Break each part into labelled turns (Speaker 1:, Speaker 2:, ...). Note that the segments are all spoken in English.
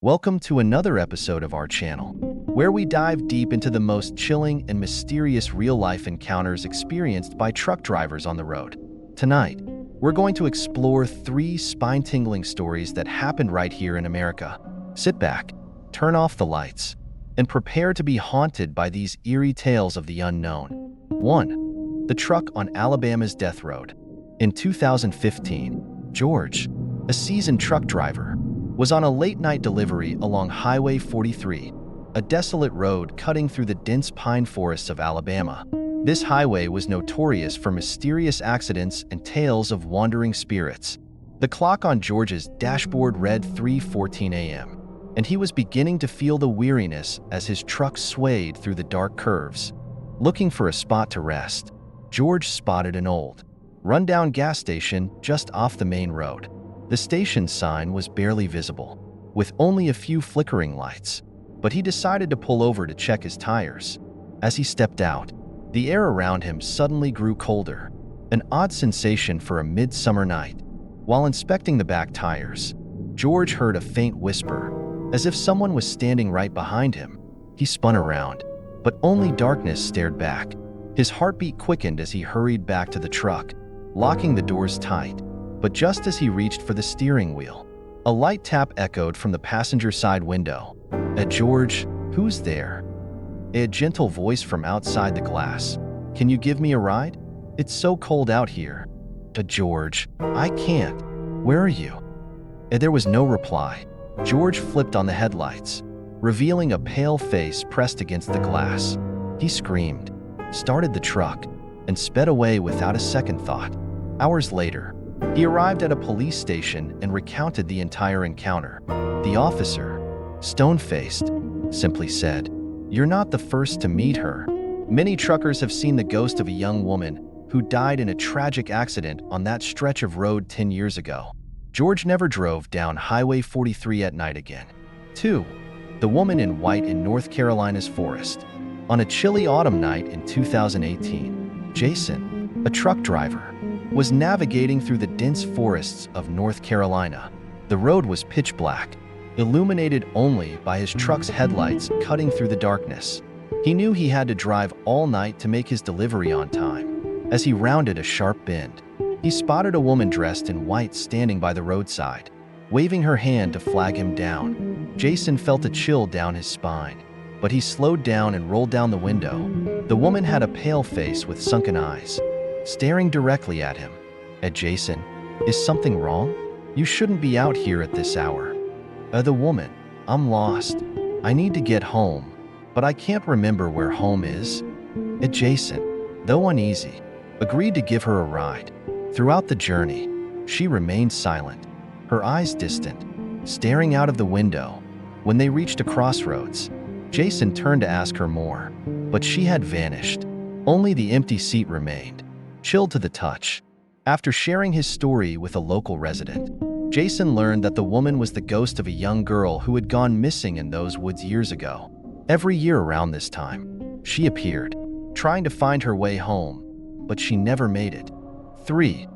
Speaker 1: Welcome to another episode of our channel, where we dive deep into the most chilling and mysterious real-life encounters experienced by truck drivers on the road. Tonight, we're going to explore 3 spine-tingling stories that happened right here in America. Sit back, turn off the lights, and prepare to be haunted by these eerie tales of the unknown. 1. The truck on Alabama's death road. In 2015, George, a seasoned truck driver, was on a late-night delivery along Highway 43, a desolate road cutting through the dense pine forests of Alabama. This highway was notorious for mysterious accidents and tales of wandering spirits. The clock on George's dashboard read 3:14 a.m., and he was beginning to feel the weariness as his truck swayed through the dark curves. Looking for a spot to rest, George spotted an old, rundown gas station just off the main road. The station sign was barely visible, with only a few flickering lights, but he decided to pull over to check his tires. As he stepped out, the air around him suddenly grew colder, an odd sensation for a midsummer night. While inspecting the back tires, George heard a faint whisper, as if someone was standing right behind him. He spun around, but only darkness stared back. His heartbeat quickened as he hurried back to the truck, locking the doors tight. But just as he reached for the steering wheel, a light tap echoed from the passenger side window. George, who's there?" A gentle voice from outside the glass. "Can you give me a ride? It's so cold out here." "George, I can't. Where are you?" There was no reply. George flipped on the headlights, revealing a pale face pressed against the glass. He screamed, started the truck, and sped away without a second thought. Hours later, he arrived at a police station and recounted the entire encounter. The officer, stone-faced, simply said, "You're not the first to meet her. Many truckers have seen the ghost of a young woman who died in a tragic accident on that stretch of road 10 years ago." George never drove down Highway 43 at night again. 2. The woman in white in North Carolina's forest. On a chilly autumn night in 2018, Jason, a truck driver, was navigating through the dense forests of North Carolina. The road was pitch black, illuminated only by his truck's headlights cutting through the darkness. He knew he had to drive all night to make his delivery on time. As he rounded a sharp bend, he spotted a woman dressed in white standing by the roadside, waving her hand to flag him down. Jason felt a chill down his spine, but he slowed down and rolled down the window. The woman had a pale face with sunken eyes, staring directly at him. "Jason, is something wrong? You shouldn't be out here at this hour." The woman, "I'm lost. I need to get home, but I can't remember where home is." Jason, though uneasy, agreed to give her a ride. Throughout the journey, she remained silent, her eyes distant, staring out of the window. When they reached a crossroads, Jason turned to ask her more, but she had vanished. Only the empty seat remained, chilled to the touch. After sharing his story with a local resident, Jason learned that the woman was the ghost of a young girl who had gone missing in those woods years ago. Every year around this time, she appeared, trying to find her way home, but she never made it. 3.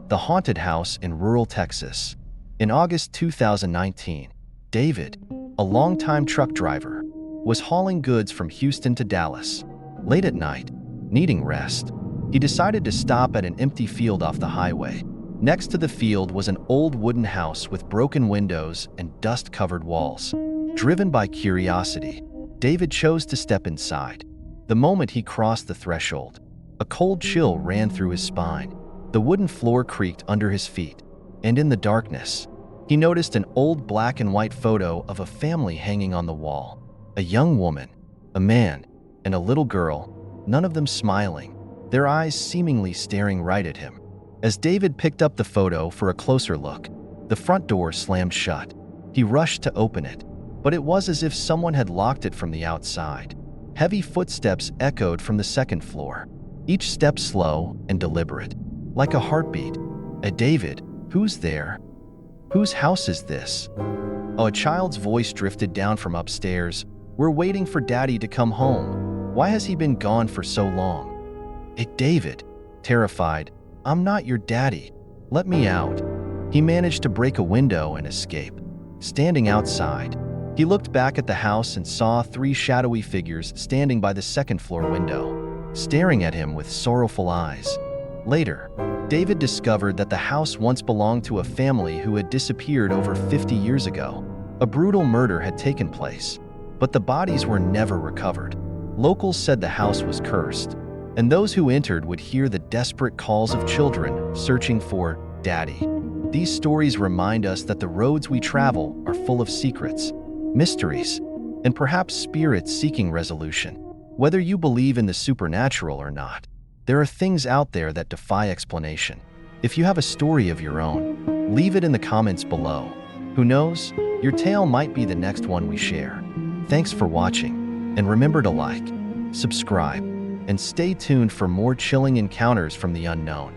Speaker 1: The haunted house in rural Texas. In August 2019, David, a longtime truck driver, was hauling goods from Houston to Dallas. Late at night, needing rest, he decided to stop at an empty field off the highway. Next to the field was an old wooden house with broken windows and dust-covered walls. Driven by curiosity, David chose to step inside. The moment he crossed the threshold, a cold chill ran through his spine. The wooden floor creaked under his feet, and in the darkness, he noticed an old black and white photo of a family hanging on the wall. A young woman, a man, and a little girl, none of them smiling, their eyes seemingly staring right at him. As David picked up the photo for a closer look, the front door slammed shut. He rushed to open it, but it was as if someone had locked it from the outside. Heavy footsteps echoed from the second floor, each step slow and deliberate, like a heartbeat. "David, who's there? Whose house is this?" A child's voice drifted down from upstairs. "We're waiting for Daddy to come home. Why has he been gone for so long?" David, terrified, "I'm not your daddy. Let me out." He managed to break a window and escape. Standing outside, He looked back at the house and saw 3 shadowy figures standing by the second-floor window, staring at him with sorrowful eyes. Later, David discovered that the house once belonged to a family who had disappeared over 50 years ago. A brutal murder had taken place, but the bodies were never recovered. Locals said the house was cursed, and those who entered would hear the desperate calls of children searching for Daddy. These stories remind us that the roads we travel are full of secrets, mysteries, and perhaps spirits seeking resolution. Whether you believe in the supernatural or not, there are things out there that defy explanation. If you have a story of your own, leave it in the comments below. Who knows, your tale might be the next one we share. Thanks for watching, and remember to like, subscribe, and stay tuned for more chilling encounters from the unknown.